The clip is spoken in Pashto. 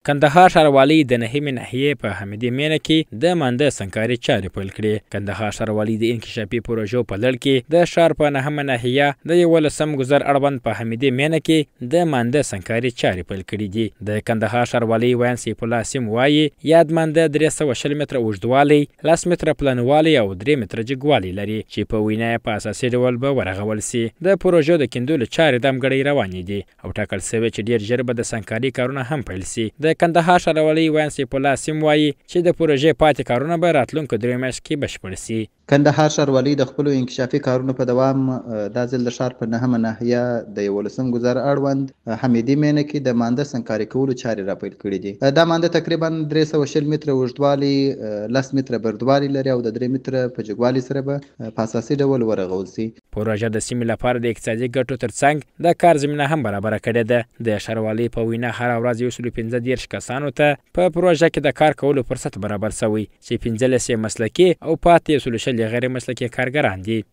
کندهار ښاروالۍ د نهمې ناحیې په حمیدي مینه کې د مانده سنګکاري چارې پیل کړې. کندهار ښاروالۍ د انکشافي پروژو په لړ کې د ښار په نهمه ناحیه د 11 ګذر اړوند په حمیدي مینه کې د مانده سنګکاري چارې پیل کړي دي. د کندهار ښاروالۍ ویان سیف الله سیم وایي یاد مانده 320 متره اوږدوالی، 10 متره پلنوالی او 3 متره جګوالی لري چې په وینا په اساسي ډول به ورغول سي. د پروژو د کیندلو چارې د همغږۍ روانې دي او ټاکل شوی چې ډیر ژر به د سنګکاري کارونه هم پیل سي. د کندهار ښاروالۍ ویان سیف الله سیم وایي چې د پروژې پاتې کارونه به راتلونکو 3 میاشتو کې بشپړ سي. کندهار ښاروالۍ د خپلو انکشافي کارونو په دوام دا ځل د ښار په نهمه ناحیه د 11 ګذر اړوند حمیدي مینه کې د مانده سنګکاري کولو چارې راپیل کړي دي. دا مانده تقریبا 320 متره اوږدوالی، 10 متره بردوالی لري او د 3 متره په جګوالي سره به په اساسي ډول ورغول سي. پروژه د سیمې لپاره د اقتصادي ګټو ترڅنګ د کار زمینه هم برابره کړې ده. د ښاروالۍ په وینا هره ورځ 115 کسانو ته په پروژه کې د کار کولو فرصت برابر شوی چې 15 مسلکي او پاتې 100 غیر مسلکي کارګران دي.